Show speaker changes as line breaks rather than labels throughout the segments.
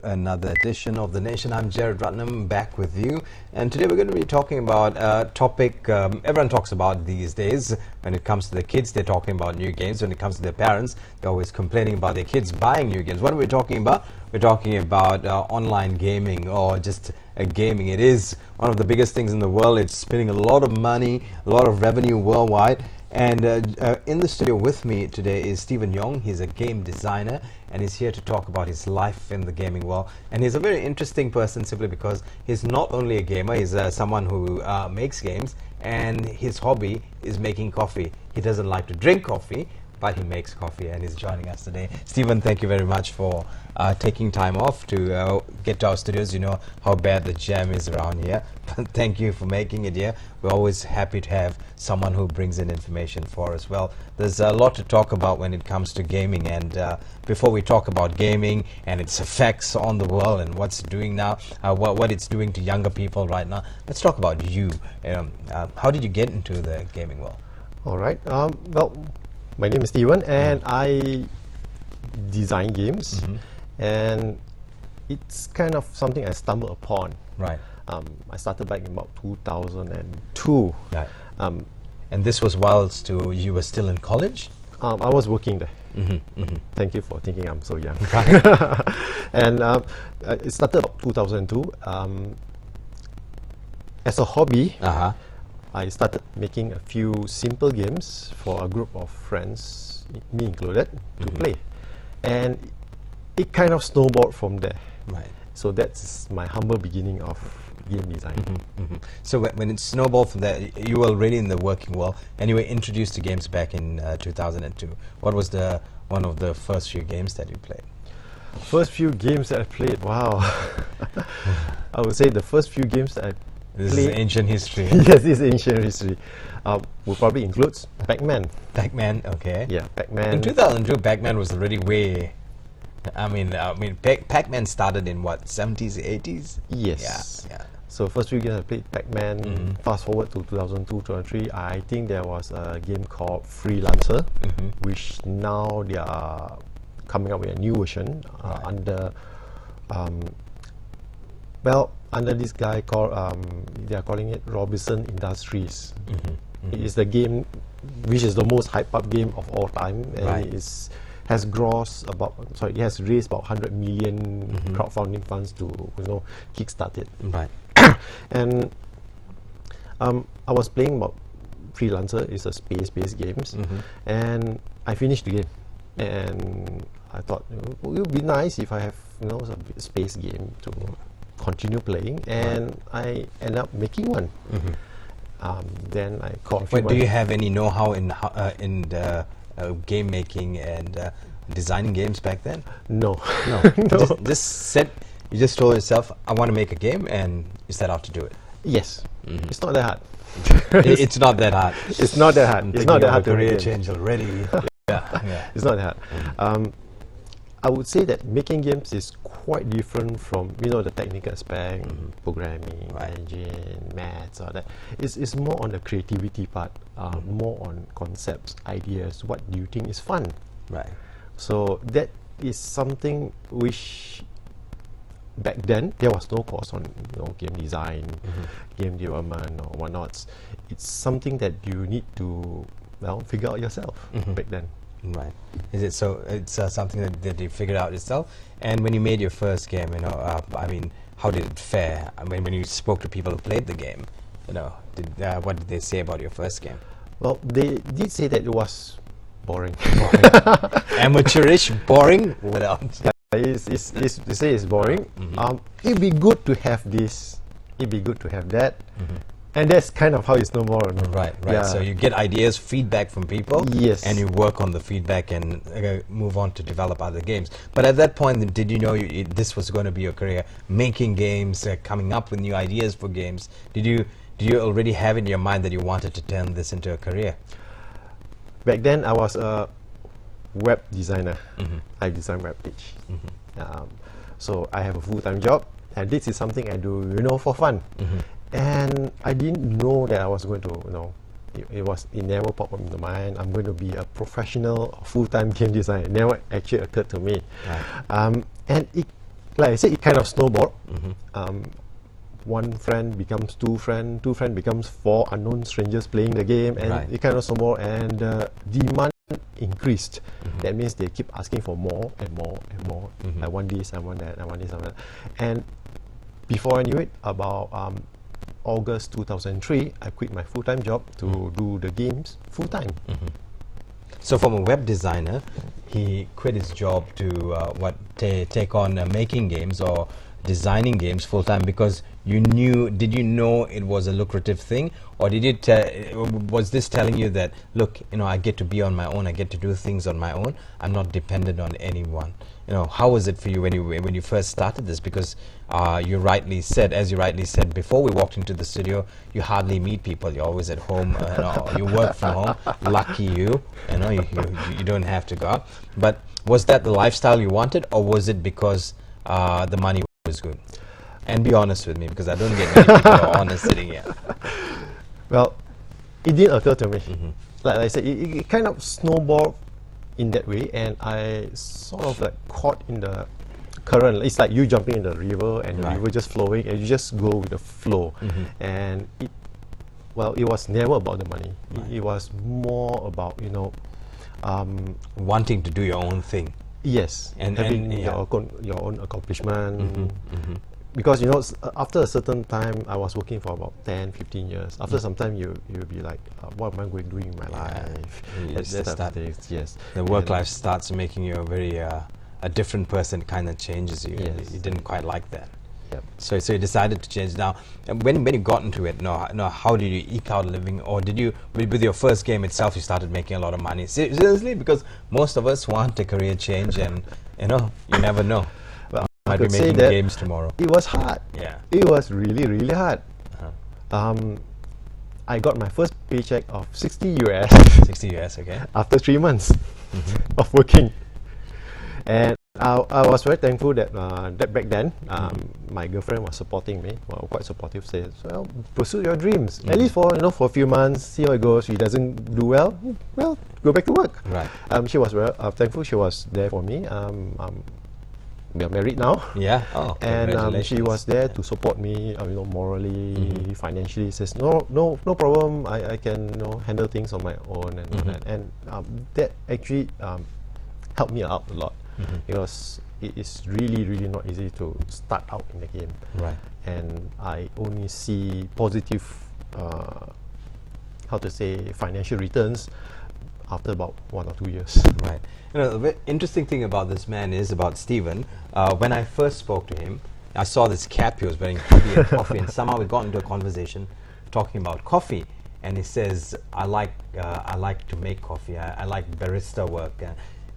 Another edition of The Nation. I'm Jared Ratnam, back with you, and today we're going to be talking about a topic everyone talks about these days. When it comes to the kids, they're talking about new games. When it comes to their parents, they're always complaining about their kids buying new games. What are we talking about? We're talking about online gaming, or just gaming. It is one of the biggest things in the world. It's spending a lot of money, a lot of revenue worldwide. And in the studio with me today is Yong. He's a game designer, and he's here to talk about his life in the gaming world. And he's a very interesting person simply because he's not only a gamer, he's someone who makes games, and his hobby is making coffee. He doesn't like to drink coffee, but he makes coffee, and he's joining us today. Stephen, thank you very much for taking time off to get to our studios. You know how bad the jam is around here. Thank you for making it here. We're always happy to have someone who brings in information for us. Well, there's a lot to talk about when it comes to gaming, and before we talk about gaming and its effects on the world and what's doing now, what it's doing to younger people right now, let's talk about you. How did you get into the gaming world?
All right. Well, my name is Steven, and I design games, and it's kind of something I stumbled upon.
Right.
I started back in about 2002.
Right. And this was whilst you were still in college?
I was working there. Thank you for thinking I'm so young. And it started about 2002. As a hobby, I started making a few simple games for a group of friends, me included, to play. And it kind of snowballed from there.
Right.
So that's my humble beginning of game design.
So when it snowballed from there, you were already in the working world, and you were introduced to games back in 2002. What was one of the first few games that you played?
First few games that I played, wow. I would say the first few games that I
This is ancient history.
Yes, this is ancient history. Will probably includes Pac-Man.
Pac-Man, okay.
Yeah, Pac-Man.
In 2002, Pac-Man was already way. I mean, Pac-Man started in what, 70s, 80s?
Yes.
Yeah.
So first few games I played Pac-Man. Fast forward to 2002, 2003, I think there was a game called Freelancer, which now they are coming up with a new version under. Under this guy called, they are calling it Robinson Industries. It is the game which is the most hyped up game of all time, and it has raised about 100 million crowdfunding funds to kickstart it.
Right.
And I was playing about Freelancer. It's a space-based games, and I finished the game, and I thought it would be nice if I have a space game to continue playing, and I end up making one. Then I called.
But do you have any know-how in the game making and designing games back then?
No.
No. You just told yourself, I want to make a game, and you set out to do it.
Yes. It's not that hard.
It's not that hard.
It's not that hard. It's not that hard to
career change already. Yeah.
It's not that hard. I would say that making games is quite different from the technical aspect, programming, engine, maths, all that. It's more on the creativity part, more on concepts, ideas. What do you think is fun?
Right.
So that is something which back then there was no course on game design, game development or whatnot. It's something that you need to figure out yourself back then.
Right. Is it so? It's something that you figured out yourself. And when you made your first game, I mean, how did it fare? I mean, when you spoke to people who played the game, what did they say about your first game?
Well, they did say that it was boring.
Amateurish, boring. What else?
They say it's boring. It'd be good to have this. It'd be good to have that. And that's kind of how it's snowballed.
Right. Yeah. So you get ideas, feedback from people,
yes,
and you work on the feedback and move on to develop other games. But at that point, did you know this was going to be your career, making games, coming up with new ideas for games? Did you already have in your mind that you wanted to turn this into a career?
Back then, I was a web designer. I design web page. So I have a full-time job, and this is something I do, for fun. And I didn't know that I was going to, it never popped up in the mind. I'm going to be a professional full-time game designer. It never actually occurred to me. And it like I said, it kind of snowballed. One friend becomes two friend becomes four unknown strangers playing the game, and
Right.
it kind of snowballed, and demand increased. That means they keep asking for more and more and more. I want this, I want that, I want this, I want that. And before I knew it, about August 2003, I quit my full-time job to do the games full-time.
So from a web designer, he quit his job to take on making games or designing games full time because you knew. Did you know it was a lucrative thing, or did it? Was this telling you that, look, I get to be on my own. I get to do things on my own. I'm not dependent on anyone. How was it for you when you first started this? Because as you rightly said before we walked into the studio, you hardly meet people. You're always at home. You work from home. Lucky you. You don't have to go out. But was that the lifestyle you wanted, or was it because the money was good? And be honest with me, because I don't get many people who are honest sitting here.
Well, it didn't occur to me. Like I said, it kind of snowballed in that way, and I sort of like caught in the current. It's like you jumping in the river, and the
Right.
river just flowing, and you just go with the flow. And it was never about the money. It was more about
Wanting to do your own thing.
yes,
And
having
yeah.
your own accomplishment. Because after a certain time, I was working for about 10, 15 years. After some time, you'll be like, what am I going to do in my life?
Yes,
That type of
that-
things, yes.
The work
And
life starts making you a very a different person. Kind of changes you.
Yes.
You didn't quite like that.
Yep.
So you decided to change. Now, when you got into it, how did you eke out a living, or did you, with your first game itself, you started making a lot of money? Seriously, because most of us want a career change, and you never know.
Well,
Might
I
be
could say
making
that
games tomorrow.
it was hard.
Yeah.
It was really, really hard.
Uh-huh.
I got my first paycheck of 60 US
60 US, okay.
after 3 months of working. And I was very thankful that back then my girlfriend was supporting me, quite supportive. Says, well, pursue your dreams. At least for a few months, see how it goes. If it doesn't do well, go back to work.
Right.
She was thankful. She was there for me. We are married now.
Yeah. Oh,
And
congratulations.
she was there to support me, morally, financially. Says no problem. I can handle things on my own and all that. And that actually helped me out a lot, because it is really, really not easy to start out in the game.
Right.
And I only see positive, financial returns after about 1 or 2 years.
Right. The very interesting thing about this man is about Stephen. When I first spoke to him, I saw this cap he was wearing, tea and coffee, and somehow we got into a conversation talking about coffee. And he says, "I like to make coffee. I like barista work,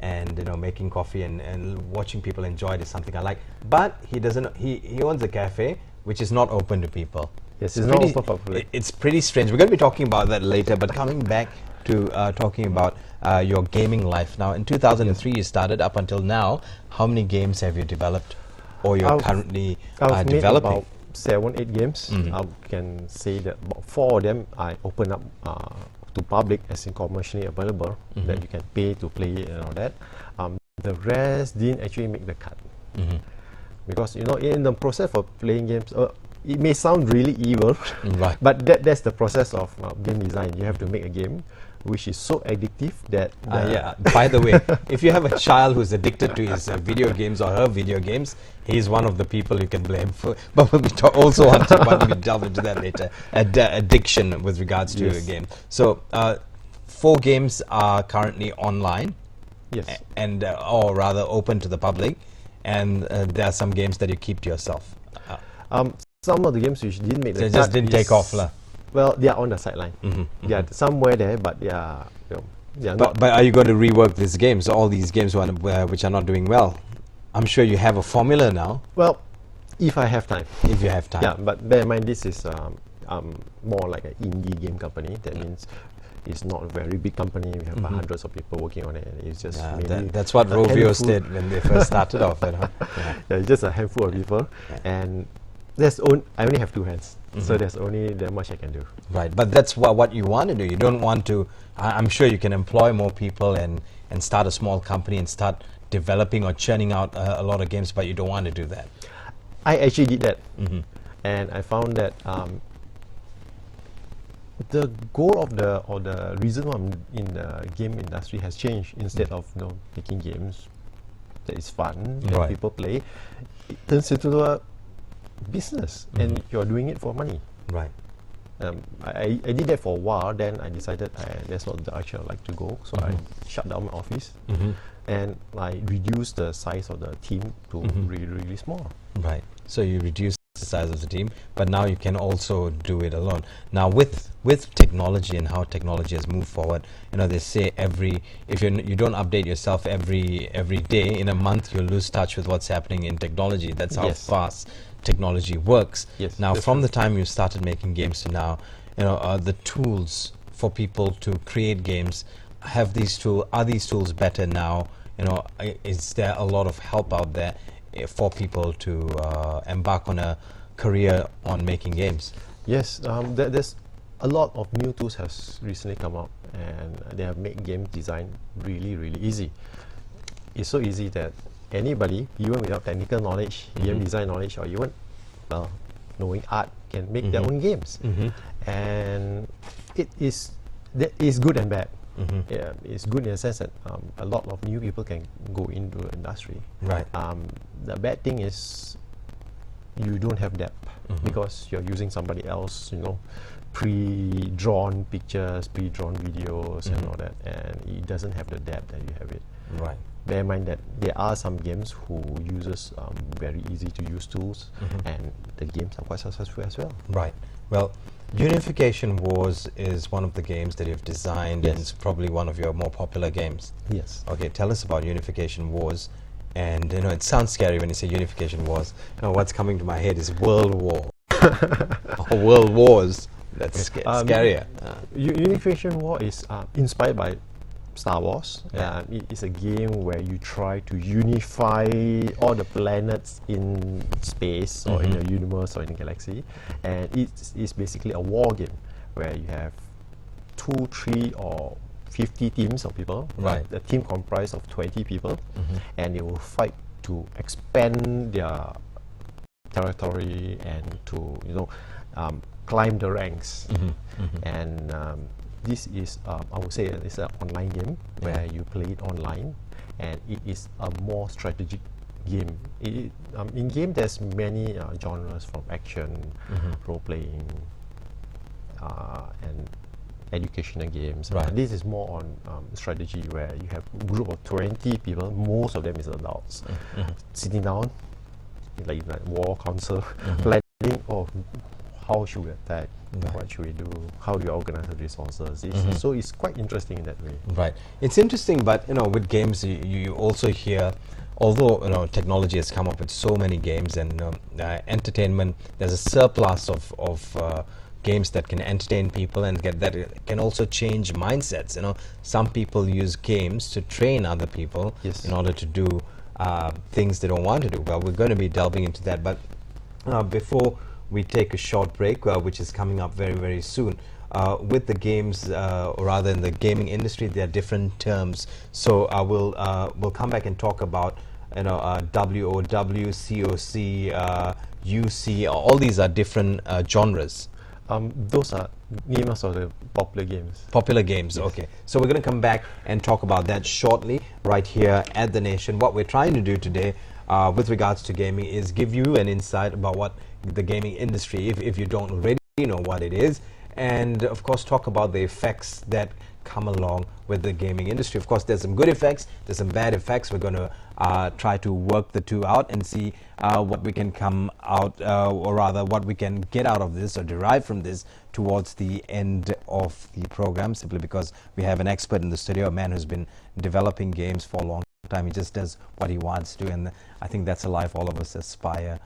and making coffee and watching people enjoy it is something I like." But he doesn't. He owns a cafe which is not open to people.
Yes, it's not open for public.
It's pretty strange. We're going to be talking about that later. But coming back to talking about your gaming life now. In 2003, you started. Up until now, how many games have you developed, or you're currently
I've made
developing?
about 7, 8 games. I can say that about 4 of them I open up to public, as in commercially available, that you can pay to play it and all that. The rest didn't actually make the cut, because in the process of playing games, it may sound really evil,
Right.
but that's the process of game design. You have to make a game which is so addictive that
Yeah. By the way, if you have a child who's addicted to his video games or her video games, he's one of the people you can blame for. But we'll also want to delve into that later. Addiction with regards to a game. So, 4 games are currently online,
yes.
and or rather open to the public, and there are some games that you keep to yourself.
Some of the games which didn't make the
They
cut
just didn't take off, lah.
Well, they are on the sideline. They are somewhere there, but they are not.
But are you going to rework these games? All these games which are not doing well. I'm sure you have a formula now,
Well, if I have time.
if you have time.
Yeah, but bear in mind, this is more like an indie game company. That means it's not a very big company. We have hundreds of people working on it. It's just
Yeah,
maybe
that's what
a
Rovio
handful.
did when they first started off. Yeah.
Yeah, it's just a handful of people, and I only have 2 hands, so there's only that much I can do.
Right, but that's what you want to do. You don't want to. I'm sure you can employ more people and start a small company and start developing or churning out a lot of games, but you don't want to do that?
I actually did that, and I found that the goal of the reason why I'm in the game industry has changed. Instead of making games that is fun that
Right.
people play, it turns into a business, and you're doing it for money.
Right.
I did that for a while. Then I decided that's not the direction I like to go. So I shut down my office, and I reduced the size of the team to really, really small.
Right. So you reduce the size of the team, but now you can also do it alone. Now with technology and how technology has moved forward, they say if you don't update yourself every day, in a month you'll lose touch with what's happening in technology. That's how
Yes.
fast technology works.
Yes,
Now
that's
from
true.
the time you started making games to now, the tools for people to create games, are these tools better now? Is there a lot of help out there for people to embark on a career on making games?
Yes, there's a lot of new tools has recently come out, and they have made game design really, really easy. It's so easy that anybody, even without technical knowledge, game design knowledge, or even knowing art, can make their own games. And it is good and bad. Yeah, it's good in the sense that a lot of new people can go into the industry.
Right.
The bad thing is you don't have depth because you're using somebody else, pre-drawn pictures, pre-drawn videos, and all that, and it doesn't have the depth that you have it.
Right.
Bear in mind that there are some games who uses very easy to use tools, and the games are quite successful as well.
Right. Well, Unification Wars is one of the games that you've designed, and it's probably one of your more popular games.
Yes.
Okay, tell us about Unification Wars. And it sounds scary when you say Unification Wars. What's coming to my head is World War. Or World Wars. That's scarier.
Unification War is inspired by Star Wars.
Yeah.
It is a game where you try to unify all the planets in space or in the universe or in the galaxy, and it's basically a war game where you have 2, 3, or 50 teams of people.
Right.
The team comprised of 20 people, and they will fight to expand their territory and to climb the ranks. And this is I would say it's an online game where you play it online, and it is a more strategic game. In game there's many genres, from action, role playing, and educational games.
Right.
This is more on strategy, where you have a group of 20 people, most of them is adults, sitting down like war council, planning, how should we attack, what should we do, how do you organize the resources. So it's quite interesting in that way.
Right. It's interesting, but with games you also hear, although technology has come up with so many games and entertainment, there's a surplus of games that can entertain people and that can also change mindsets. Some people use games to train other people in order to do things they don't want to do. Well, we're going to be delving into that, but before we take a short break, which is coming up very, very soon. With the games, or rather in the gaming industry, there are different terms. So we'll come back and talk about WOW, COC, UC. All these are different genres.
Those are names of the popular games.
Popular games, okay. So we're going to come back and talk about that shortly, right here at The Nation. What we're trying to do today with regards to gaming is give you an insight about what the gaming industry, if you don't already know what it is, and of course talk about the effects that come along with the gaming industry. Of course, there's some good effects, there's some bad effects. We're going to try to work the two out and see what we can come out, or rather what we can get out of this or derive from this towards the end of the program, simply because we have an expert in the studio, a man who's been developing games for a long time. He just does what he wants to, and I think that's a life all of us aspire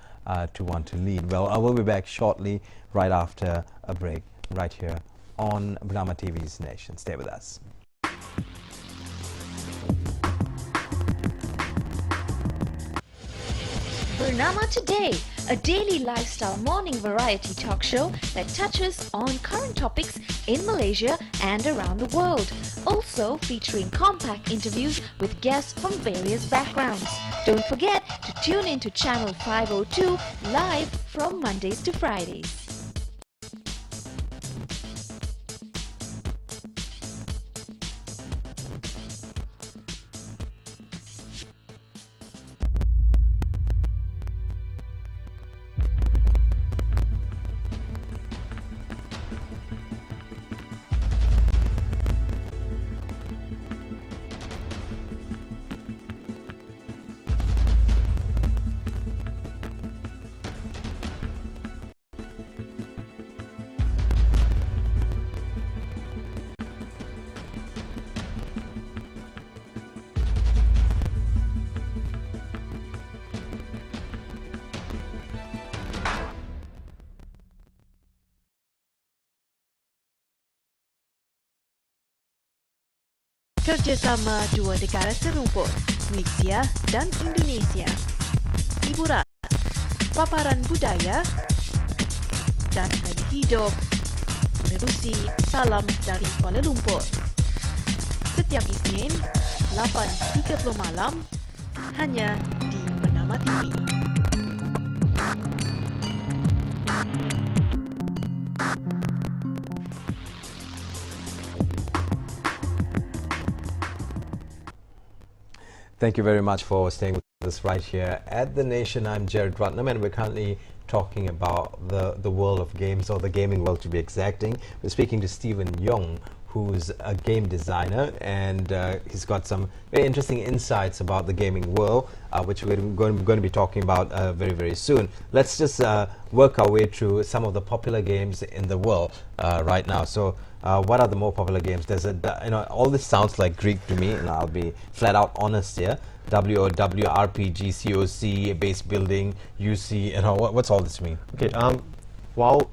to want to lead. Well, I will be back shortly, right after a break, right here on Bernama TV's Nation. Stay with us.
Bernama Today, a daily lifestyle morning variety talk show that touches on current topics in Malaysia and around the world. Also featuring compact interviews with guests from various backgrounds. Don't forget to tune in to channel 502 live from Mondays to Fridays. Kerjasama dua negara serumpun, Malaysia dan Indonesia. Hiburan, paparan budaya, dan gaya hidup menerusi salam dari Kuala Lumpur. Setiap Isnin, 8.30 malam, hanya di Bernama TV.
Thank you very much for staying with us right here at The Nation. I'm Jared Ratnam, and we're currently talking about the world of games, or the gaming world to be exacting. We're speaking to Stephen Yong, who's a game designer, and he's got some very interesting insights about the gaming world, which we're going to be talking about very, very soon. Let's just work our way through some of the popular games in the world right now. So what are the more popular games? There's all this sounds like Greek to me, and I'll be flat out honest here. WOW, RPG, COC, base building, UC, what's all this mean?
Okay, WoW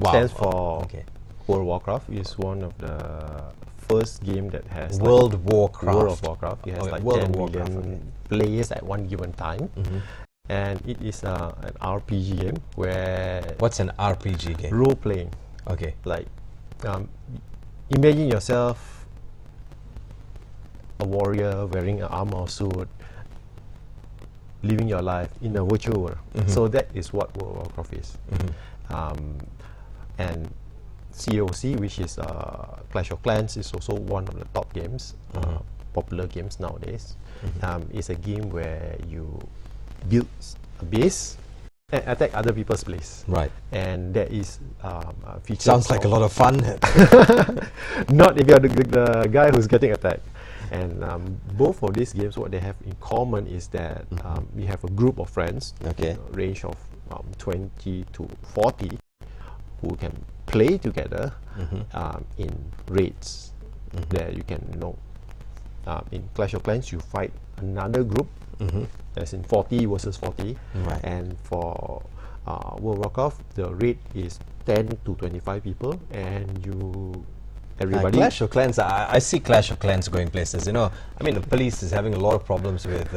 stands for
okay.
World of Warcraft. Is one of the first game that has
World of Warcraft.
It has like
World
10
of Warcraft,
million players at one given time, and it is an RPG game where
What's an RPG game?
role playing.
Okay.
Like, imagine yourself a warrior wearing an armor suit, living your life in a virtual world. So that is what World of Warcraft is. And COC, which is Clash of Clans, is also one of the top games, popular games nowadays. It's a game where you build a base and attack other people's place.
Right.
And there is features.
Sounds like a lot of fun.
Not if you're the guy who's getting attacked. And both of these games, what they have in common is that we have a group of friends,
Okay.
range of 20 to 40, who can play together in raids. There you can in Clash of Clans you fight another group, as in 40 versus 40,
Right.
and for World of Warcraft the raid is 10 to 25 people, and everybody.
Clash of Clans, I see Clash of Clans going places. I mean, the police is having a lot of problems with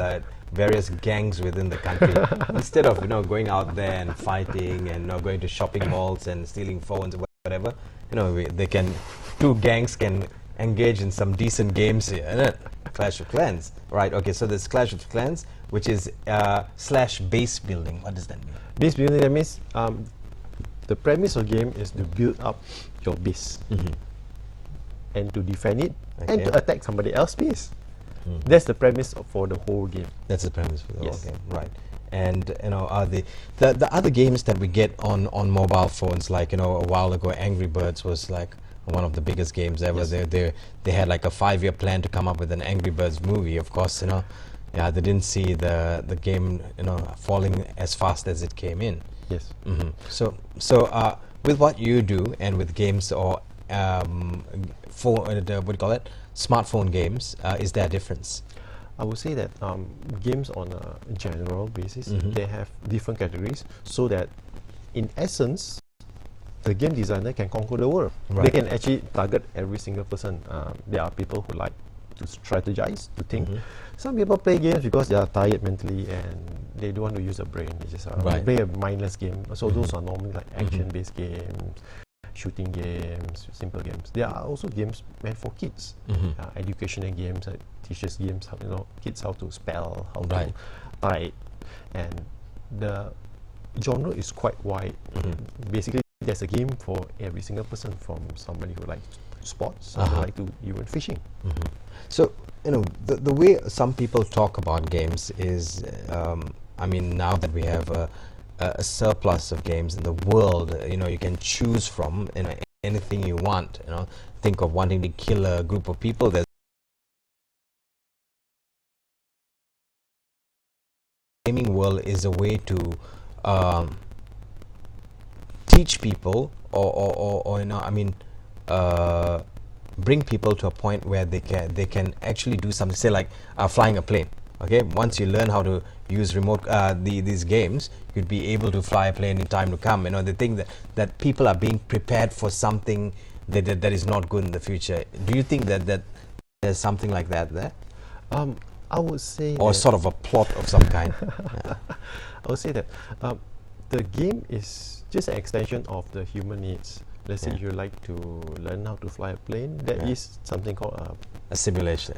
various gangs within the country. Instead of going out there and fighting and going to shopping malls and stealing phones or whatever, two gangs can engage in some decent games here, isn't it? Clash of Clans, right? Okay, so there's Clash of Clans, which is / base building. What does that mean?
Base building, that means the premise of the game is to build up your base and to defend it and
Okay.
to attack somebody else's base. That's the premise for the whole game.
That's the premise for the
Yes.
whole game, right? And the other games that we get on mobile phones, like a while ago, Angry Birds was like one of the biggest games ever.
Yes.
They had like a 5-year plan to come up with an Angry Birds movie. Of course, they didn't see the game falling as fast as it came in.
Yes.
So with what you do and with games or smartphone games, is there a difference?
I would say that games on a general basis, they have different categories, so that in essence the game designer can conquer the world.
Right.
They can actually target every single person. There are people who like to strategize, to think. Some people play games because they are tired mentally and they don't want to use a brain. They just
Right.
play a mindless game. So those are normally like action-based games, shooting games, simple games. There are also games meant for kids, educational games that teaches games how kids how to spell, how
Right.
to type, and the genre is quite wide. Basically, there's a game for every single person, from somebody who likes sports, some who like to even fishing.
So, the way some people talk about games is, I mean, now that we have a surplus of games in the world, you can choose from anything you want. Think of wanting to kill a group of people. There's gaming world is a way to teach people, or I mean, bring people to a point where they can actually do something. Say like flying a plane. Okay, once you learn how to use remote these games, you'd be able to fly a plane in time to come. They think that people are being prepared for something that is not good in the future. Do you think that there's something like that there?
I would say,
or sort of a plot of some kind? Yeah.
I would say that the game is just an extension of the human needs. Let's say you like to learn how to fly a plane. There is something called
a simulator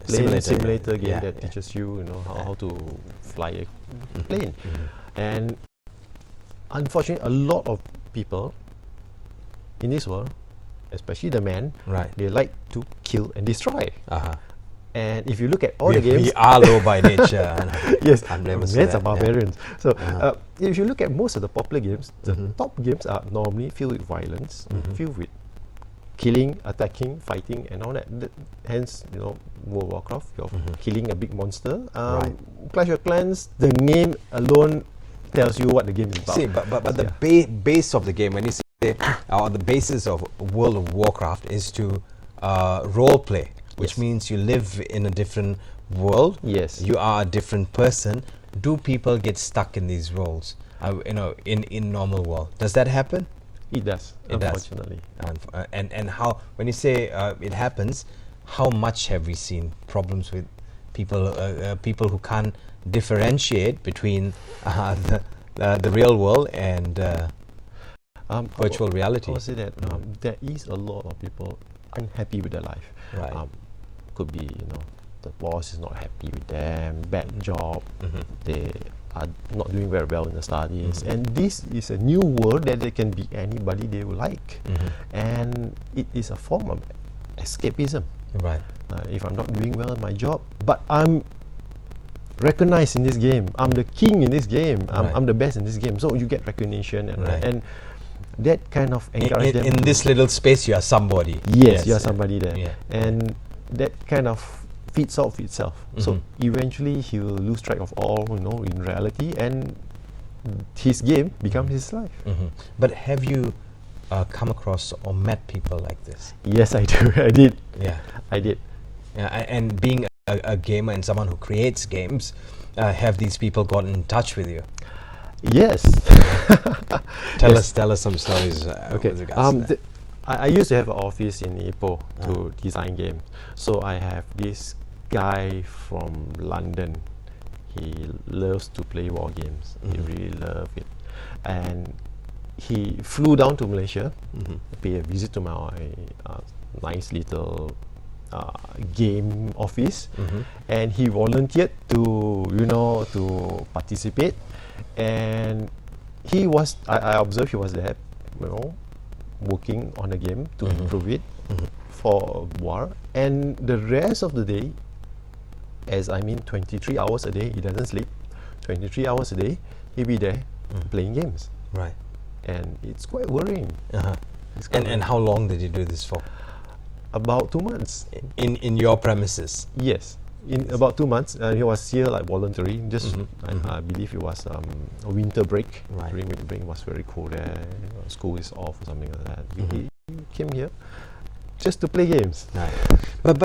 game that teaches you, how to fly a plane. And unfortunately, a lot of people in this world, especially the men, they like to kill and destroy. And if you look at all the games,
we are low by nature.
Yes,
I've never seen
men
that.
are barbarians. So if you look at most of the popular games, the top games are normally filled with violence, filled with killing, attacking, fighting, and all that. Hence, World of Warcraft, you're killing a big monster. Clash of Clans, the name alone tells you what the game is about.
See, but the base of the game, when you say, or the basis of World of Warcraft is to role play, which means you live in a different world.
Yes.
You are a different person. Do people get stuck in these roles? In normal world, does that happen?
It does.
It
unfortunately.
Does. And how, when you say it happens, how much have we seen problems with people who can't differentiate between the real world and virtual reality?
I would say that there is a lot of people unhappy with their life. Could be, the boss is not happy with them, bad job, they are not doing very well in the studies, and this is a new world that they can be anybody they would like, and it is a form of escapism. If I'm not doing well in my job, but I'm recognized in this game, I'm the king in this game, I'm the best in this game, so you get recognition, and that kind of encourages them.
In this little space, you are somebody.
Yes, you are somebody there, and that kind of feeds off itself. So eventually he will lose track of all, in reality, and his game becomes his life.
But have you come across or met people like this?
Yes, I do. I did.
Yeah,
I did.
And being a gamer and someone who creates games, have these people gotten in touch with you?
Yes.
Tell us some stories.
Okay.
With regards to that.
I used to have an office in Ipoh to design games. So I have this guy from London. He loves to play war games. He really loves it. And he flew down to Malaysia, pay a visit to my nice little game office, and he volunteered to participate. And I observed he was there, working on the game to improve it for a while, and the rest of the day, 23 hours a day, he doesn't sleep. 23 hours a day, he'll be there playing games. And it's quite worrying.
And how long did you do this for?
About 2 months.
In your premises?
Yes. In about 2 months, he was here like voluntary. Just I believe it was a winter break. During winter break, it was very cold there. School is off or something like that. He came here just to play games.
But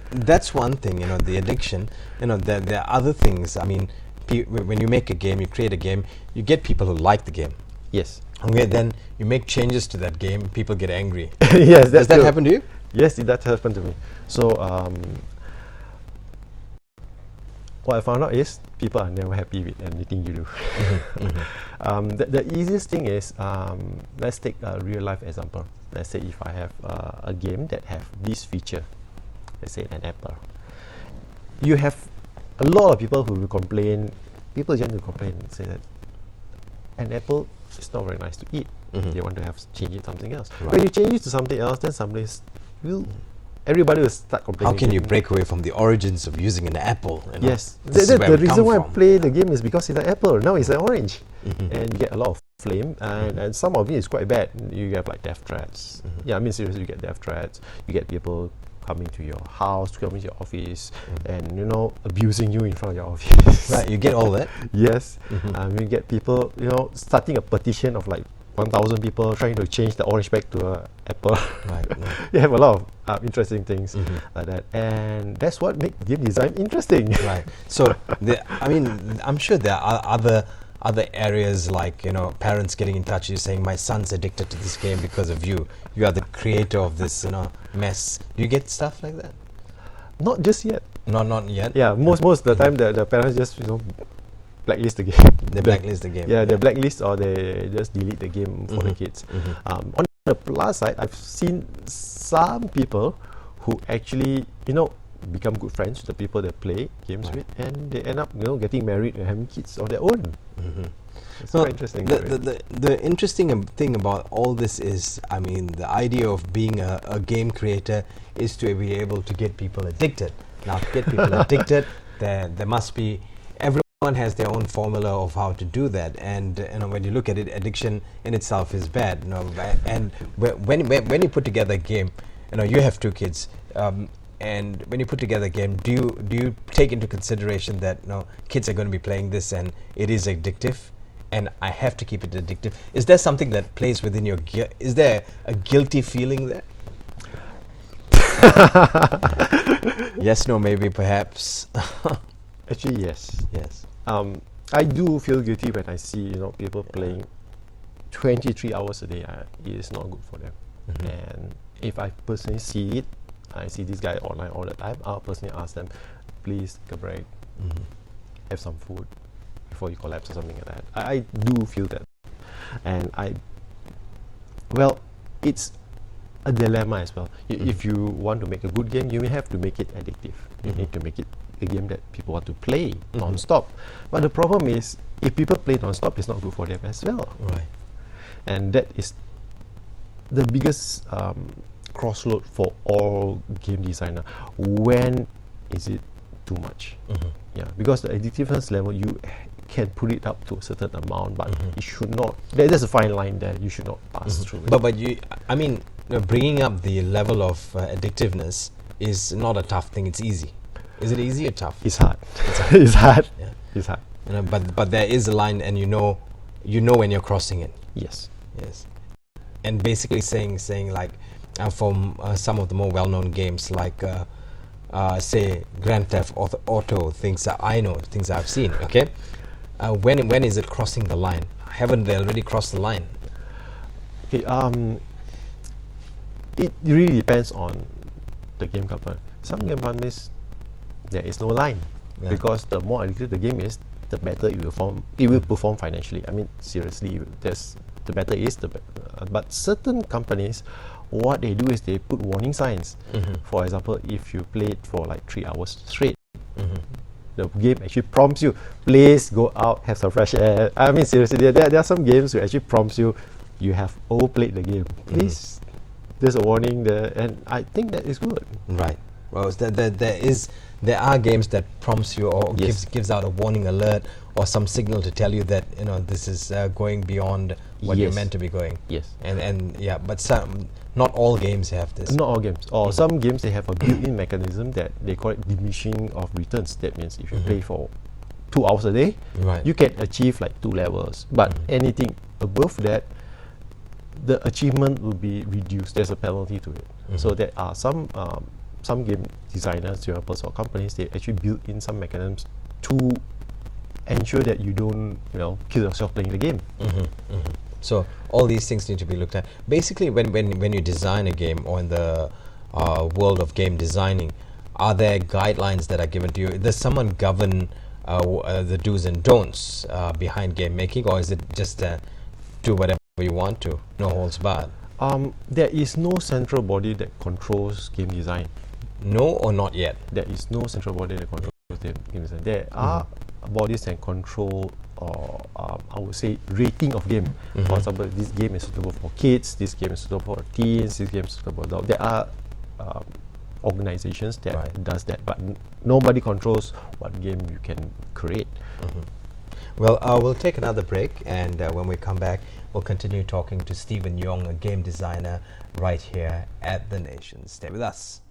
that's one thing. The addiction. There are other things. I mean, when you make a game, you create a game, you get people who like the game.
Yes.
Okay, then you make changes to that game, people get angry.
Yes,
does that happen to you?
Yes, that happened to me. So what I found out is people are never happy with anything you do. The easiest thing is, let's take a real life example. Let's say if I have a game that have this feature, let's say an apple. You have a lot of people who will complain. People tend to complain and say that an apple is not very nice to eat. They want to have change it to something else. When you change it to something else, then everybody will start complaining.
How can you break away from the origins of using an apple?
Yes,
This is where
the
we
reason
come
why I
from.
play the game is because it's an apple. Now it's an orange, and you get a lot of flame, and some of it is quite bad. You get like death threats. Yeah, I mean seriously, you get death threats. You get people coming to your house, coming to your office, and abusing you in front of your office.
Right, you get all that.
Yes, you get people starting a petition of like 1,000 people trying to change the orange back to a apple.
Right.
You have a lot of interesting things like that, and that's what makes game design interesting.
Right. So, I'm sure there are other areas like parents getting in touch, you saying my son's addicted to this game because of you. You are the creator of this mess. Do you get stuff like that?
Not just yet.
Not yet.
Yeah, most of the time the parents just blacklist the game.
They blacklist the game.
Yeah, they blacklist or they just delete the game for the kids. On the plus side, I've seen some people who actually become good friends with the people they play games with, and they end up getting married and having kids of their own. It's quite interesting.
The interesting thing about all this is, the idea of being a game creator is to be able to get people addicted. Now, to get people addicted, there must be, everyone has their own formula of how to do that, and when you look at it, addiction in itself is bad. And when you put together a game, you have two kids. And when you put together a game, do you take into consideration that kids are going to be playing this and it is addictive, and I have to keep it addictive? Is there something that plays within your is there a guilty feeling there? Yes, no, maybe, perhaps.
Actually, yes.
Yes.
I do feel guilty when I see people playing 23 hours a day. It is not good for them. And if I personally see it, I see this guy online all the time, I'll personally ask them, please take a break, have some food before you collapse or something like that. I do feel that. And it's a dilemma as well. If you want to make a good game, you may have to make it addictive. You need to make it a game that people want to play non-stop. But the problem is, if people play non-stop, it's not good for them as well.
Right.
And that is the biggest crossroad for all game designer. When is it too much? Yeah, because the addictiveness level, you can put it up to a certain amount, but it should not. There's a fine line there. You should not pass through it.
But you, bringing up the level of addictiveness is not a tough thing. It's easy. Is it easy or tough?
It's hard. It's hard.
Yeah.
It's hard.
But there is a line, and you know when you're crossing it.
Yes.
Yes. And basically saying like, from some of the more well-known games like say Grand Theft Auto, things that I know, things I've seen. Okay, when is it crossing the line? Haven't they already crossed the line?
Okay. It really depends on the game company. Some game companies, there is no line, because the more addictive the game is, the better it will perform. It will perform financially. Seriously, the better it is, the better. But certain companies, what they do is they put warning signs. For example, if you play it for like 3 hours straight, the game actually prompts you, please go out, have some fresh air. Seriously, there are some games who actually prompts you, you have overplayed the game. Please, there's a warning there, and I think that is good.
Right. Well, there are games that prompts you or gives out a warning alert or some signal to tell you that this is going beyond what you're meant to be going.
Yes.
And yeah, but not all games have this.
Not all games. Or some games, they have a built-in mechanism that they call it diminishing of returns. That means if you play for 2 hours a day, you can achieve like 2 levels. But anything above that, the achievement will be reduced. There's a penalty to it. So there are some game designers, developers, or companies, they actually build in some mechanisms to ensure that you don't kill yourself playing the game.
So all these things need to be looked at. Basically, when you design a game, or in the world of game designing, are there guidelines that are given to you? Does someone govern the do's and don'ts behind game making, or is it just do whatever you want to, no holds barred?
There is no central body that controls game design.
No, or not yet?
There is no central body that controls game design. There are bodies that control, or I would say, rating of game. For example, this game is suitable for kids, this game is suitable for teens, this game is suitable for adults. There are organizations that does that, but nobody controls what game you can create.
Well, we'll take another break, and when we come back, we'll continue talking to Stephen Yong, a game designer, right here at The Nation. Stay with us.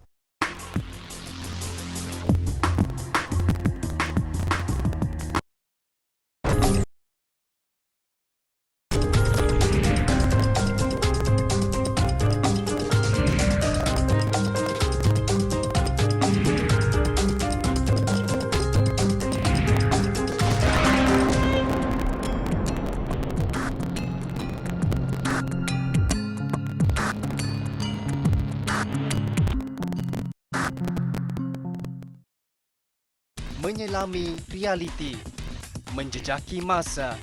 Menyelami realiti, menjejaki masa,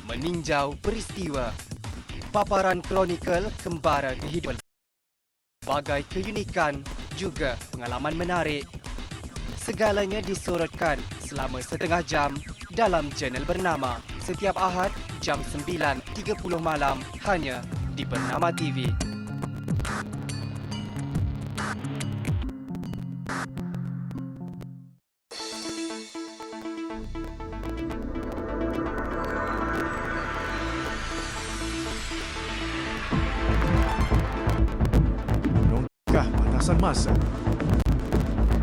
meninjau peristiwa, paparan kronikal kembara kehidupan, bagai keunikan juga pengalaman menarik. Segalanya disorotkan selama setengah jam dalam channel Bernama setiap Ahad jam 9.30 malam hanya di Bernama TV.
Batasan masa,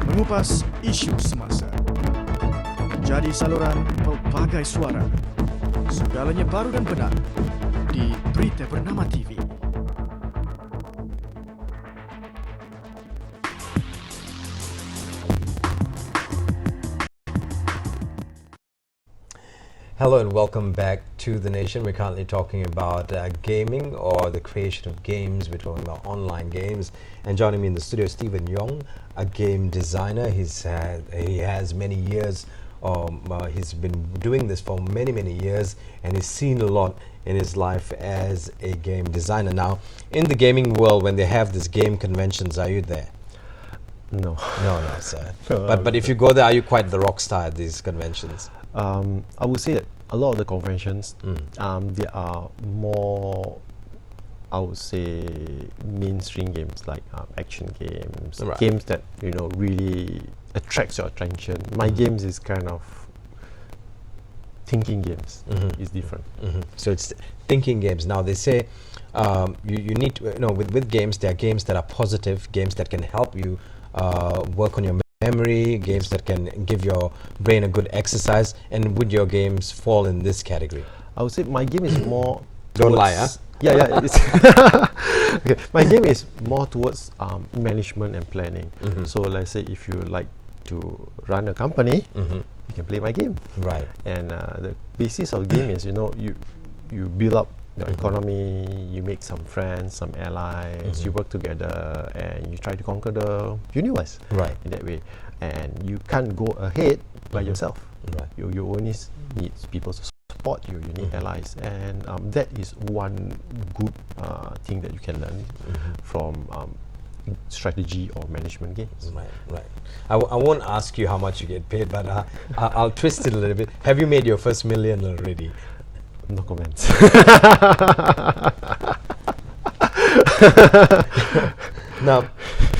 mengupas isu semasa, jadi saluran pelbagai suara, segalanya baru dan benar di Berita Bernama TV.
Hello and welcome back to The Nation. We're currently talking about gaming, or the creation of games. We're talking about online games. And joining me in the studio is Stephen Yong, a game designer. He has many years. He's been doing this for many years, and he's seen a lot in his life as a game designer. Now, in the gaming world, when they have these game conventions, are you there?
No.
No, sir. But if you go there, are you quite the rock star at these conventions?
I would say that a lot of the conventions, they are more, I would say, mainstream games, like action games, games that really attracts your attention. My games is kind of thinking games. It's different.
So it's thinking games. Now they say you need to, with games, there are games that are positive, games that can help you work on your memory, games that can give your brain a good exercise. And would your games fall in this category?
I would say my game is more
Don't lie, huh?
Yeah. It's okay. My game is more towards management and planning. So let's say if you like to run a company, you can play my game.
Right.
And the basis of game is you build up the economy, you make some friends, some allies, you work together, and you try to conquer the universe.
Right.
In that way, and you can't go ahead by yourself.
Right.
You only need people to support you. You need allies, and that is one good thing that you can learn from strategy or management games.
Right. I won't ask you how much you get paid, but I'll twist it a little bit. Have you made your first million already?
No comments.
Now,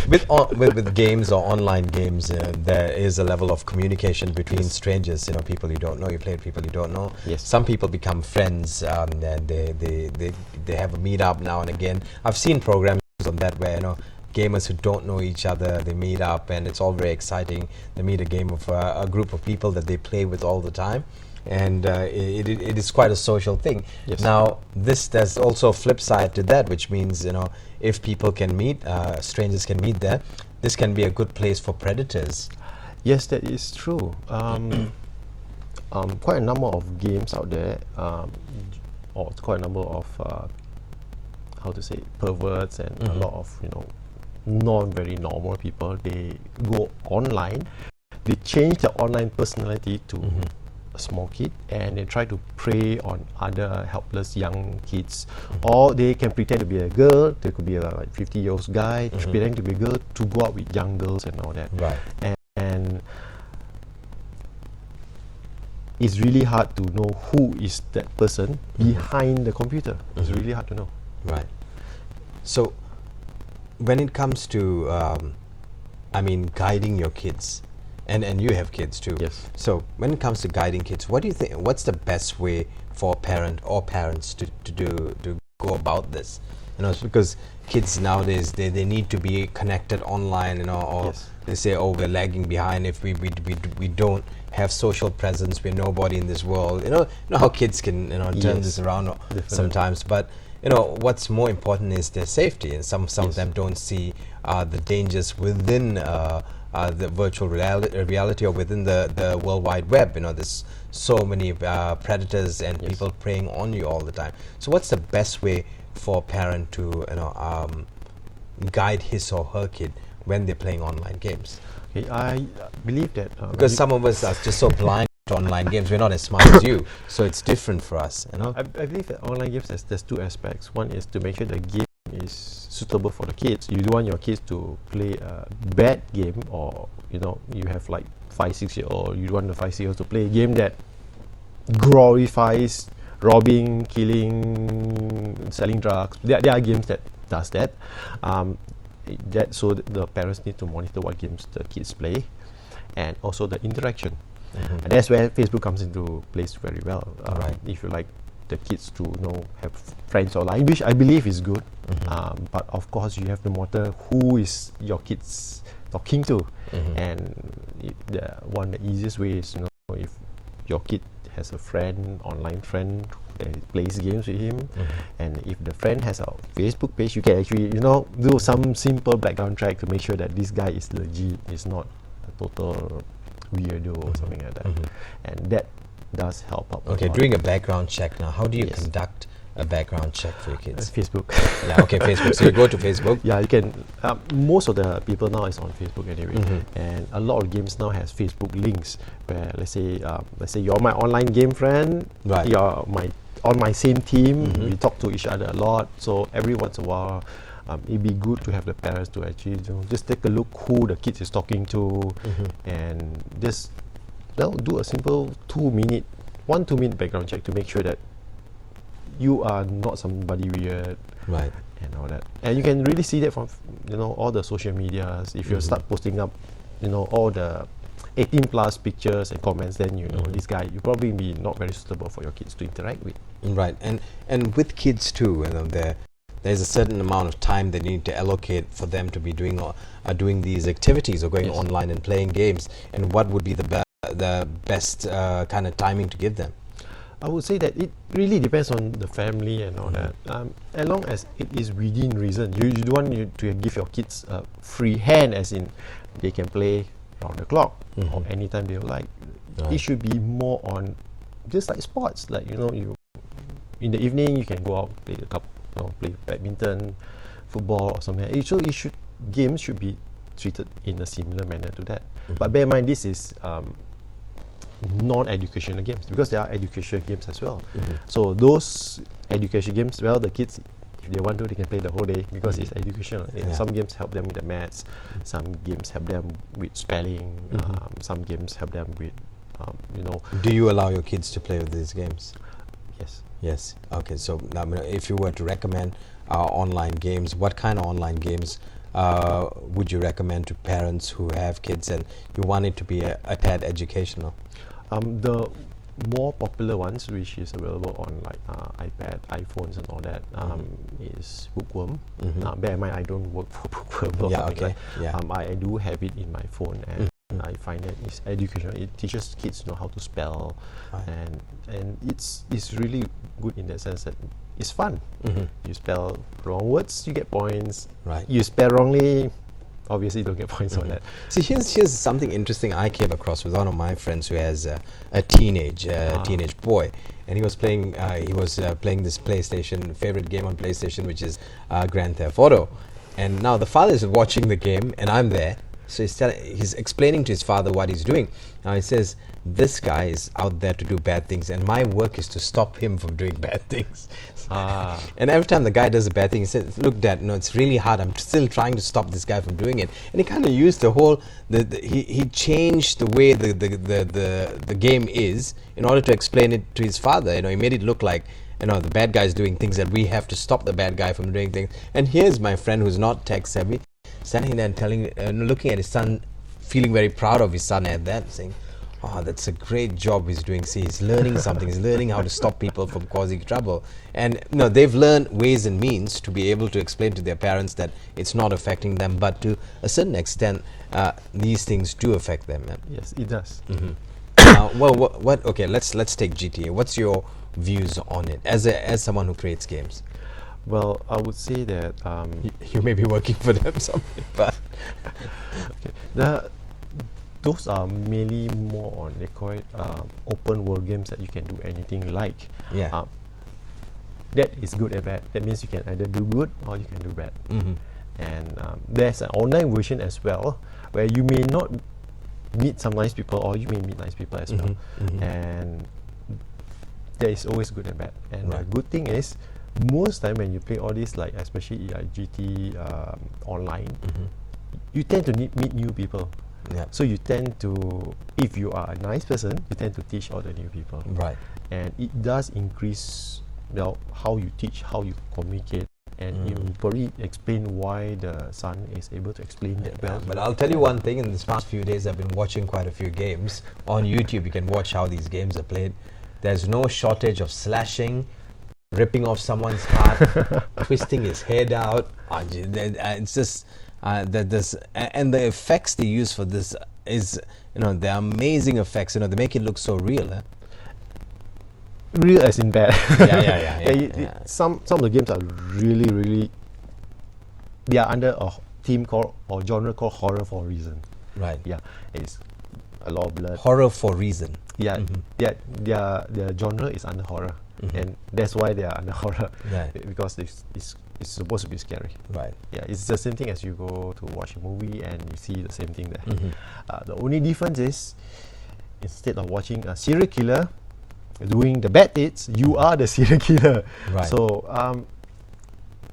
with games or online games, there is a level of communication between strangers. People you don't know. You play with people you don't know.
Yes.
Some people become friends, and they have a meetup now and again. I've seen programs on that where gamers who don't know each other, they meet up, and it's all very exciting. They meet a group of people that they play with all the time. And it is quite a social thing.
Yes.
Now, there's also a flip side to that, which means if people can meet, strangers can meet there, this can be a good place for predators.
Yes, that is true. Quite a number of games out there, or quite a number of how to say, perverts, and a lot of not very normal people. They go online, they change their online personality to a small kid, and they try to prey on other helpless young kids. Or they can pretend to be a girl. They could be a like 50-year-old guy pretending to be a girl to go out with young girls and all that.
Right.
And it's really hard to know who is that person behind the computer. It's really hard to know.
Right. So, when it comes to, guiding your kids, and you have kids too.
Yes.
So, when it comes to guiding kids, what do you think? What's the best way for a parent or parents to go about this? You know, because kids nowadays they need to be connected online. You know, or
Yes.
they say, oh, we're lagging behind if we don't have social presence. We're nobody in this world. You know how kids can turn
Yes.
this around
Definitely.
sometimes, but. What's more important is their safety, and some of them don't see the dangers within the virtual reality or within the World Wide Web. There's so many predators and people preying on you all the time. So what's the best way for a parent to guide his or her kid when they're playing online games?
Okay, I believe that
Because some of us are just so blind to online games. We're not as smart as you, so it's different for us.
I believe that online games there's two aspects. One is to make sure the game is suitable for the kids. You don't want your kids to play a bad game, or you have like 5-6-year-old. You want the 5-6-year-old to play a game that glorifies robbing, killing, selling drugs. There are games that does that. So the parents need to monitor what games the kids play, and also the interaction. And that's where Facebook comes into place very well.
Right.
If you like the kids to have friends online, which I believe is good, but of course you have to monitor who is your kids talking to, and one of the easiest way is if your kid has a online friend that plays games with him, and if the friend has a Facebook page, you can actually do some simple background check to make sure that this guy is legit, is not a total weirdo or something like that, and that does help out.
Okay,
a lot.
doing a background check now. How do you
Yes.
conduct a background check for your kids?
Facebook.
Yeah, okay, Facebook. So you go to Facebook.
Yeah, you can. Most of the people now is on Facebook anyway, and a lot of games now has Facebook links. Where let's say you're my online game friend,
Right.
You're on my same team. We talk to each other a lot. So every once in a while, it'd be good to have the parents to actually just take a look who the kids is talking to, and just do a simple 2-minute background check to make sure that you are not somebody weird,
Right.
and all that. And you can really see that from all the social medias. If you start posting up all the 18 plus pictures and comments, then this guy, you probably be not very suitable for your kids to interact with.
Right. And with kids too, there's a certain amount of time they need to allocate for them to be doing these activities or going
Yes.
online and playing games. And what would be the best kind of timing to give them?
I would say that it really depends on the family and all that. As long as it is within reason, you don't want to give your kids a free hand, as in they can play round the clock or anytime they like.
Right.
It should be more on just like sports, like you in the evening you can go out play play badminton, football or something. Games should be treated in a similar manner to that. But bear in mind, this is non-educational games, because there are educational games as well. So those education games, the kids, if they want to, they can play the whole day because it's educational.
Yeah.
Some games help them with the maths, some games help them with spelling, some games help them with
Do you allow your kids to play with these games?
yes.
Yes. Okay. So now, if you were to recommend online games, what kind of online games would you recommend to parents who have kids and you want it to be a tad educational?
The more popular ones, which is available on like iPad, iPhones and all that, is Bookworm. Bear in mind, I don't work for Bookworm.
Yeah, okay. Yeah.
I do have it in my phone, and I find that it's educational. It teaches kids how to spell,
Right.
and it's really good in that sense that it's fun. You spell wrong words, you get points.
Right.
You spell wrongly, obviously you don't get points on that.
See, here's something interesting I came across with one of my friends who has a teenage boy, and he was playing this PlayStation favorite game on PlayStation, which is Grand Theft Auto, And now the father is watching the game, and I'm there. So he's explaining to his father what he's doing. Now he says, this guy is out there to do bad things, and my work is to stop him from doing bad things. And every time the guy does a bad thing, he says, look, Dad, no, it's really hard. I'm still trying to stop this guy from doing it. And he kind of used the whole, he changed the way the game is in order to explain it to his father. He made it look like, the bad guy is doing things that we have to stop the bad guy from doing things. And here's my friend who's not tech savvy, standing there and looking at his son, feeling very proud of his son at that, saying, oh, that's a great job he's doing. See, he's learning something. He's learning how to stop people from causing trouble. And they've learned ways and means to be able to explain to their parents that it's not affecting them, but to a certain extent, these things do affect them.
Yes, it does.
Well, okay, let's take GTA. What's your views on it as someone who creates games?
Well, I would say that
you may be working for them someday, but
okay. Those are mainly more on, they call it open world games that you can do anything like.
Yeah.
That is good and bad. That means you can either do good or you can do bad. And there's an online version as well, where you may not meet some nice people, or you may meet nice people as well. And there is always good and bad. And the good thing is, most time when you play all these, like especially GT online, you tend to meet new people.
Yeah.
So you tend to, if you are a nice person, you tend to teach all the new people.
Right.
And it does increase how you teach, how you communicate, and you probably explain why the son is able to explain that well.
But I'll tell you one thing, in these past few days I've been watching quite a few games. On YouTube you can watch how these games are played. There's no shortage of slashing, ripping off someone's heart, twisting his head out. It's just and the effects they use for this is, they're amazing effects. They make it look so real.
Real as in bad.
Yeah.
Some of the games are really, they are under a theme called, or genre called horror for a reason.
Right.
Yeah, it's a lot of blood.
Horror for reason.
Yeah, their genre is under horror, and that's why they are under horror.
Right.
Because it's supposed to be scary.
Right.
Yeah, it's the same thing as you go to watch a movie and you see the same thing there. The only difference is, instead of watching a serial killer doing the bad deeds, you are the serial killer.
Right.
So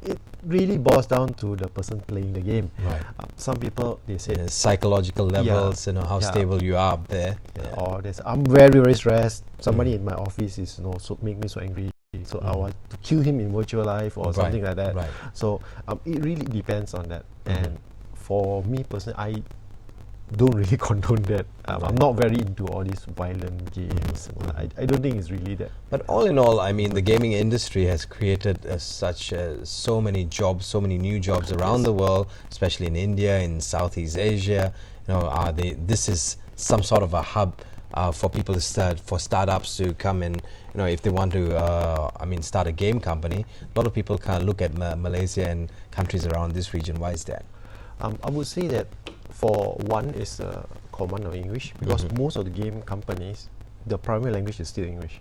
it really boils down to the person playing the game.
Right.
Some people, they say
psychological levels, how stable you are up there.
Or I'm very stressed. Somebody in my office is so make me so angry. So I want to kill him in virtual life or something like that.
Right.
So it really depends on that. And for me personally, I don't really condone that. I'm not very into all these violent games. I don't think it's really that.
But all in all, I mean, the gaming industry has created so many jobs, so many new jobs around the world, especially in India, in Southeast Asia. This is some sort of a hub for people to start, for startups to come in. If they want to, start a game company. A lot of people kind of look at Malaysia and countries around this region. Why is that?
I would say that, for one, is command of English, because most of the game companies, the primary language is still English.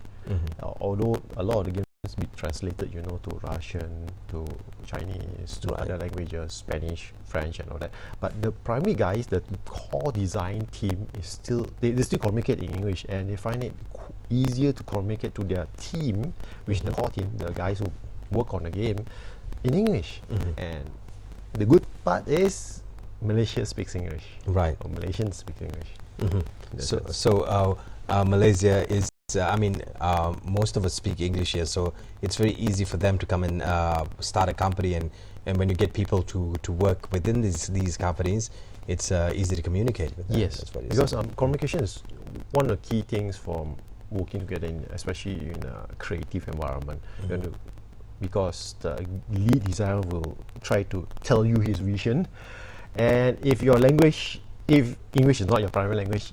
Although a lot of the games be translated, to Russian, to Chinese, to other languages, Spanish, French, and all that. But the primary guys, the core design team, is still they still communicate in English, and they find it easier to communicate to their team, which the core team, the guys who work on the game, in English. And the good part is, Malaysia speaks English.
Right.
Or Malaysians speak English.
So Malaysia is, most of us speak English here, so it's very easy for them to come and start a company, and when you get people to work within these companies, it's easy to communicate with them.
Yes, because communication is one of the key things for working together, especially in a creative environment. Because the lead designer will try to tell you his vision, and if English is not your primary language,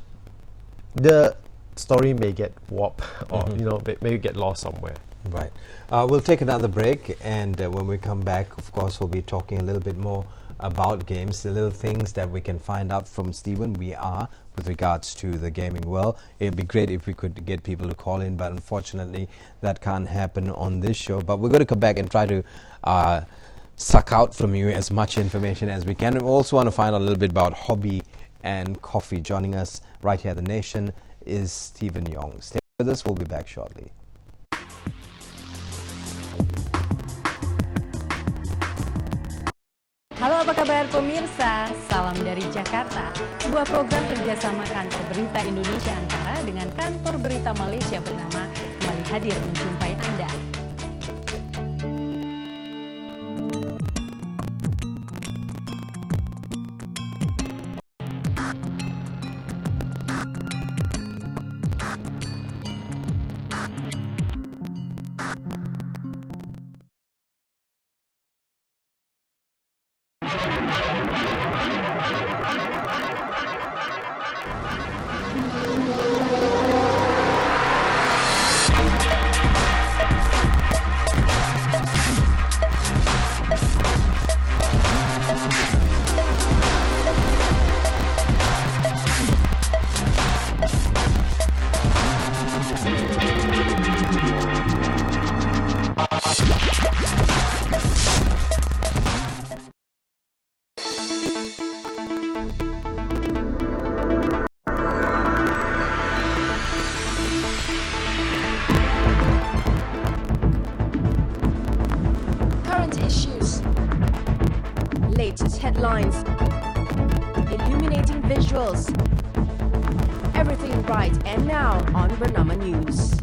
the story may get warped, or may get lost somewhere.
Right. We'll take another break, and when we come back, of course, we'll be talking a little bit more about games, the little things that we can find out from Stephen with regards to the gaming world. It'd be great if we could get people to call in, but unfortunately that can't happen on this show. But we're going to come back and try to suck out from you as much information as we can. We also want to find out a little bit about hobby and coffee. Joining us right here at The Nation is Stephen Yong. Stay with us, we'll be back shortly.
Halo, apa kabar pemirsa? Salam dari Jakarta. Sebuah program kerjasama kantor berita Indonesia Antara dengan kantor berita Malaysia bernama kembali hadir menjumpai Anda.
Latest headlines, illuminating visuals, everything right and now on Bernama News.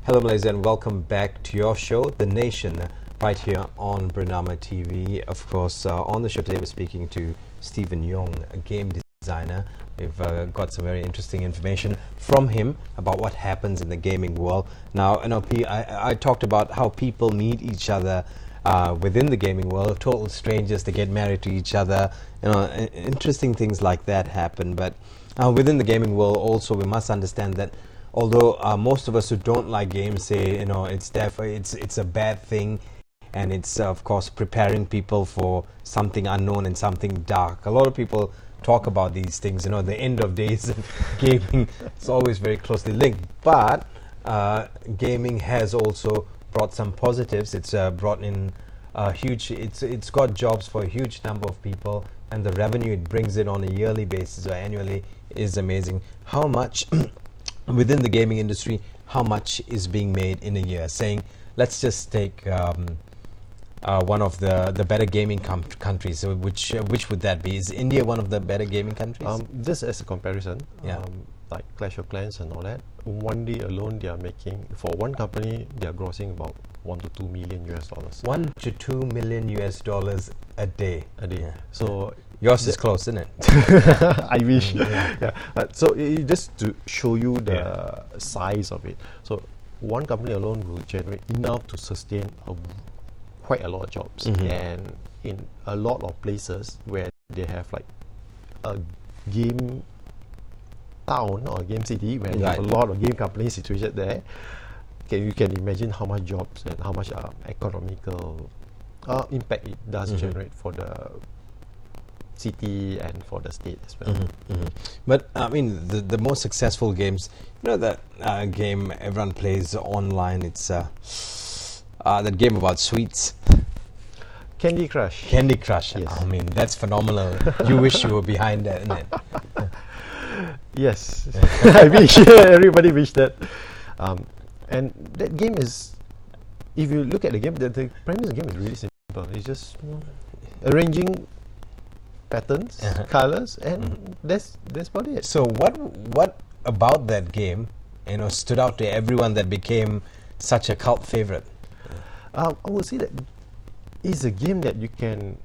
Hello Malaysia and welcome back to your show, The Nation, right here on Bernama TV. Of course, on the show today we're speaking to Stephen Yong, a game designer. We've got some very interesting information from him about what happens in the gaming world. Now, I talked about how people meet each other within the gaming world, total strangers, they get married to each other. Interesting things like that happen. But within the gaming world also, we must understand that although most of us who don't like games say, it's a bad thing, and it's of course preparing people for something unknown and something dark. A lot of people talk about these things, the end of days and gaming is always very closely linked. But gaming has also brought some positives. It's brought in it's got jobs for a huge number of people, and the revenue it brings in on a yearly basis or annually is amazing. How much within the gaming industry, how much is being made in a year? Saying, let's just take one of the better gaming countries. So which would that be? Is India one of the better gaming countries?
This as a comparison,
Yeah.
like Clash of Clans and all that. One day alone, they are making, for one company, they are grossing about $1 to $2 million US.
$1 to $2 million US a day.
A day.
Yeah.
So
Yours is close, isn't it?
I wish. Yeah. So just to show you the size of it. So one company alone will generate enough to sustain quite a lot of jobs, and in a lot of places where they have like a game town or a game city where you have a lot of game companies situated there. You can imagine how much jobs and how much economical impact it does generate for the city and for the state as well.
But I mean, the most successful games, that game everyone plays online, it's that game about sweets.
Candy Crush.
Candy Crush.
Yes.
I mean, that's phenomenal. You wish you were behind that, isn't it?
Yes. I wish. Everybody wish that. And that game is, if you look at the game, the premise of the game is really simple. It's just arranging patterns, colors, and that's about it.
So what about that game, stood out to everyone that became such a cult favorite?
I would say that it's a game that you can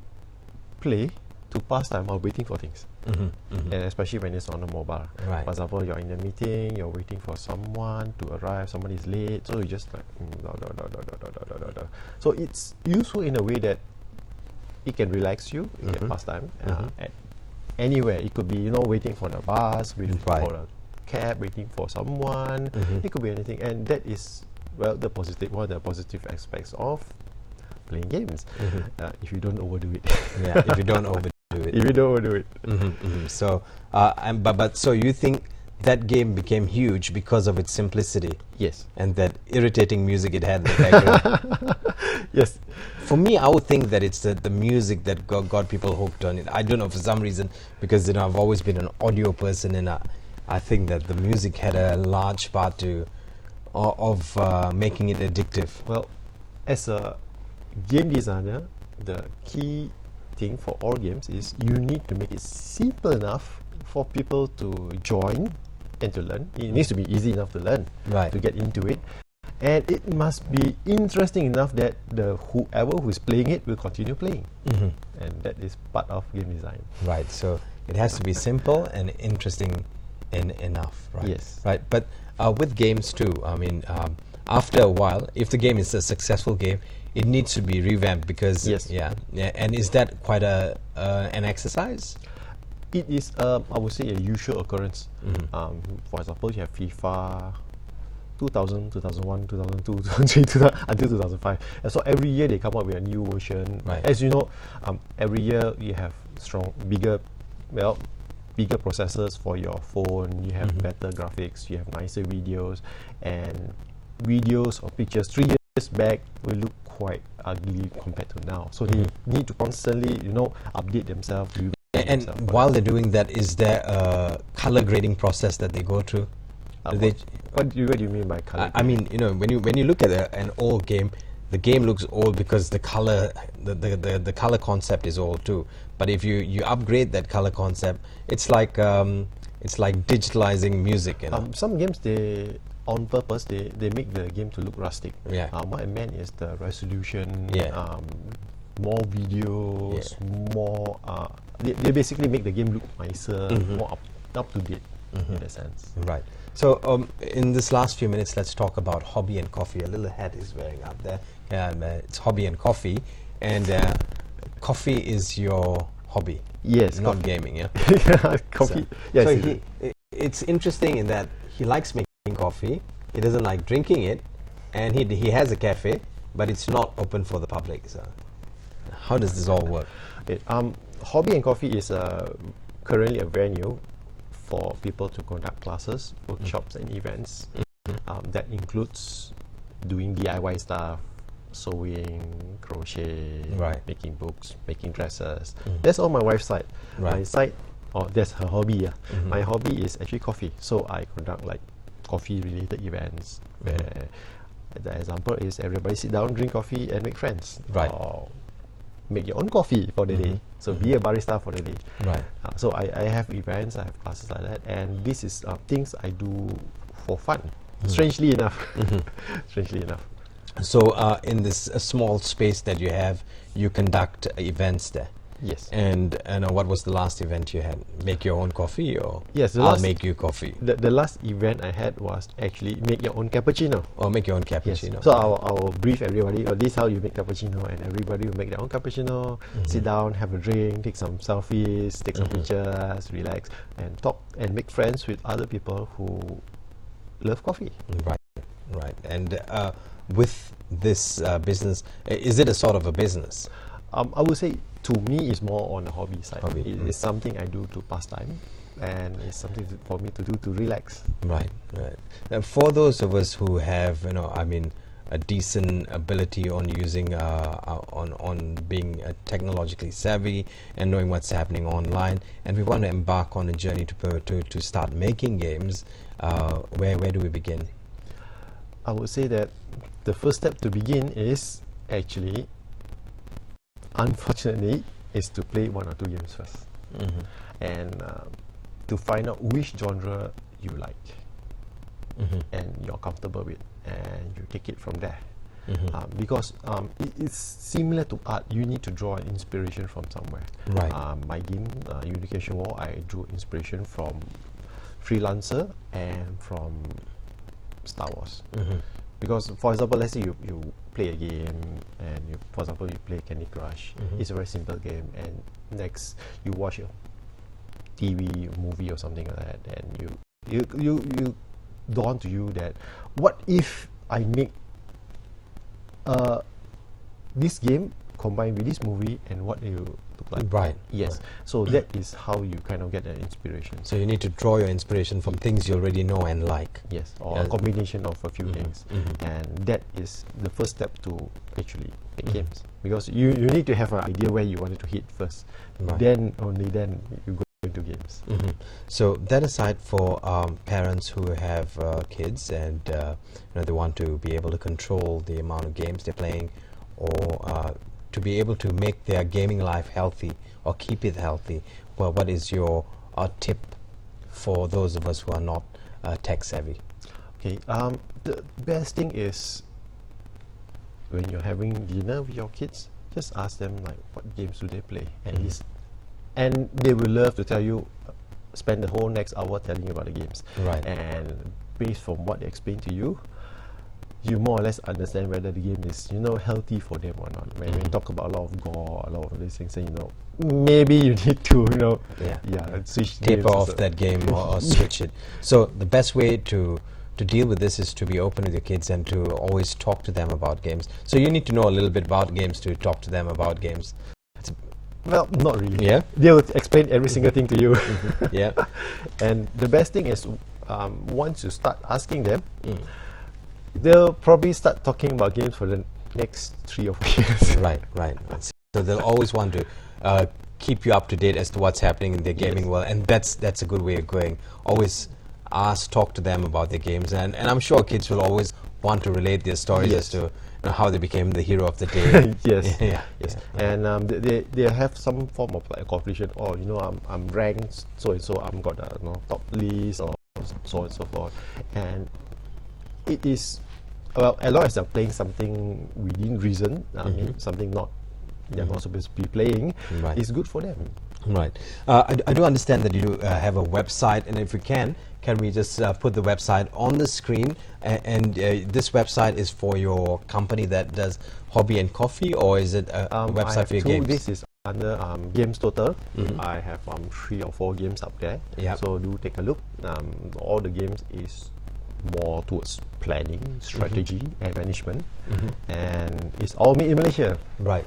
play to pass time while waiting for things. And especially when it's on a mobile.
Right.
For example, you're in a meeting, you're waiting for someone to arrive, someone is late, so you just like So it's useful in a way that it can relax you, it can pass time at anywhere. It could be, waiting for the bus, waiting for a cab, waiting for someone. It could be anything, and that is one of the positive aspects of playing games. If you don't overdo it.
Yeah, if you don't overdo it. it.
If you don't do it.
So, but so you think that game became huge because of its simplicity?
Yes.
And that irritating music it had in the background.
Yes.
For me, I would think that it's the music that got people hooked on it. I don't know, for some reason, because I've always been an audio person, and I think that the music had a large part of making it addictive.
Well, as a game designer, the key thing for all games is you need to make it simple enough for people to join and to learn. It needs to be easy enough to learn,
Right.
to get into it. And it must be interesting enough that whoever who is playing it will continue playing. And that is part of game design.
Right. So it has to be simple and interesting enough. Right.
Yes.
Right. But with games too, I mean, after a while, if the game is a successful game, it needs to be revamped because
Yes.
yeah. And is that quite an exercise?
It is, I would say, a usual occurrence. For example, you have FIFA 2000, 2001, 2002, 2003, until 2005. And so every year they come up with a new version.
Right.
As you know, every year you have bigger processors for your phone. You have better graphics. You have nicer videos, and videos or pictures 3 years back will look quite ugly compared to now. So they need to constantly, update themselves.
And while they're doing that, is there a color grading process that they go through?
What do you mean by color?
I mean, when you look at an old game, the game looks old because the color, the color concept is old too. But if you upgrade that color concept, it's like digitalizing music.
Some games, they on purpose they make the game to look rustic.
Yeah.
What I meant is the resolution.
Yeah.
More videos, more. They basically make the game look nicer, more up to date in a sense.
Right. So in this last few minutes, let's talk about hobby and coffee. A little hat is wearing up there. It's hobby and coffee, and coffee is your hobby.
Yes,
not gaming. Yeah.
Coffee.
So,
Yes.
so it's interesting in that he likes making coffee. He doesn't like drinking it, and he has a cafe, but it's not open for the public. So how does this all work?
Hobby and coffee is currently a venue for people to conduct classes, workshops, and events. That includes doing DIY stuff, sewing, crochet,
Right.
making books, making dresses. That's all my wife's side.
Right.
My side, that's her hobby. My hobby is actually coffee. So I conduct like coffee-related events where the example is everybody sit down, drink coffee, and make friends.
Right.
Or make your own coffee for the day. So be a barista for the day.
Right.
So I have events, I have classes like that, and this is things I do for fun. Strangely enough. Strangely enough.
So in this small space that you have, you conduct events there.
Yes.
And what was the last event you had? Make your own coffee, or
Yes,
I'll make you coffee?
The last event I had was actually make your own cappuccino.
Or make your own
Yes.
cappuccino.
So I'll brief everybody, this is how you make cappuccino, and everybody will make their own cappuccino, sit down, have a drink, take some selfies, take some pictures, relax, and talk and make friends with other people who love coffee.
Right. And with this business, is it a sort of a business?
I would say, to me, it's more on the hobby side.
Hobby.
It's something I do to pass time, and it's something for me to do to relax.
Right. And for those of us who have, a decent ability on using, on being technologically savvy and knowing what's happening online, and we want to embark on a journey to start making games, where do we begin?
I would say that the first step to begin is actually, unfortunately, is to play 1 or 2 games first, and to find out which genre you like and you're comfortable with, and you take it from there. Because it's similar to art. You need to draw an inspiration from somewhere.
Right.
My game, Unification War, I drew inspiration from Freelancer and from Star Wars. Because, for example, let's say you play a game, and for example you play Candy Crush. It's a very simple game, and next you watch a TV movie or something like that, and you dawn to you that, what if I make this game combined with this movie, and what do look like.
Right.
Yes. So that is how you kind of get an inspiration.
So you need to draw your inspiration from things you already know and like.
Yes, or
Yeah.
a combination of a few things.
Mhm.
And that is the first step to actually make games. Because you need to have an idea where you wanted to hit first.
Right.
Then, only then, you go into games.
Mhm. So that aside, for parents who have kids and they want to be able to control the amount of games they're playing, or to be able to make their gaming life healthy or keep it healthy, well, what is your tip for those of us who are not tech savvy?
Okay, the best thing is when you're having dinner with your kids, just ask them like what games do they play, and they will love to tell you. Spend the whole next hour telling you about the games.
Right.
And based from what they explain to you, you more or less understand whether the game is healthy for them or not. When we talk about a lot of gore, a lot of these things, then maybe you need to switch
Taper
games
off
also.
that game or switch it. So the best way to deal with this is to be open with your kids and to always talk to them about games. So you need to know a little bit about games to talk to them about games.
Well, not really.
Yeah?
They will explain every single thing to you.
Yeah.
And the best thing is, once you start asking them, they'll probably start talking about games for the next 3 or 4 years.
Right. So they'll always want to keep you up to date as to what's happening in their gaming world, and that's a good way of going. Always talk to them about their games, and I'm sure kids will always want to relate their stories as to how they became the hero of the day.
Yes.
Yes.
And they have some form of like a competition. Oh, I'm ranked so and so. I'm got a top list or so and so forth. And it is as long as they're playing something within reason. I mean, something they're not supposed to be playing.
Right.
It's good for them.
Right. I do understand that you have a website, and if we can we just put the website on the screen? And this website is for your company that does hobby and coffee, or is it a website
I have
for your
2.
games?
This is under Games Total. I have 3 or 4 games up there.
Yep.
So do take a look. All the games is more towards planning, strategy, and management, and it's all made in Malaysia.
Right.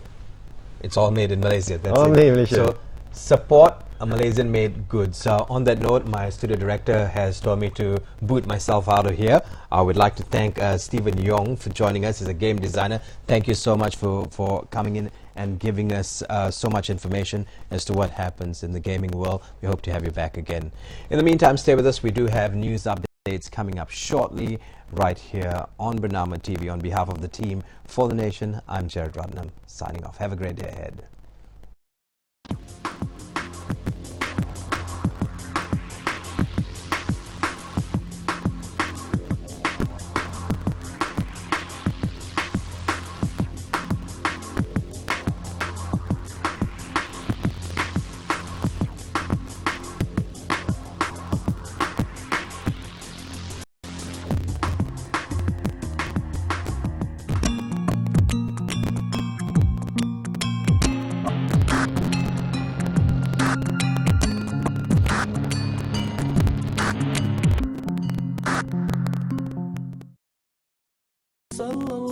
It's all made in Malaysia. That's
All
it.
made in Malaysia.
So support a Malaysian-made goods. So on that note, my studio director has told me to boot myself out of here. I would like to thank Stephen Yong for joining us as a game designer. Thank you so much for coming in and giving us so much information as to what happens in the gaming world. We hope to have you back again. In the meantime, stay with us. We do have news updates coming up shortly right here on Bernama TV. On behalf of the team for the nation, I'm Jared Ratnam signing off. Have a great day ahead.
صلى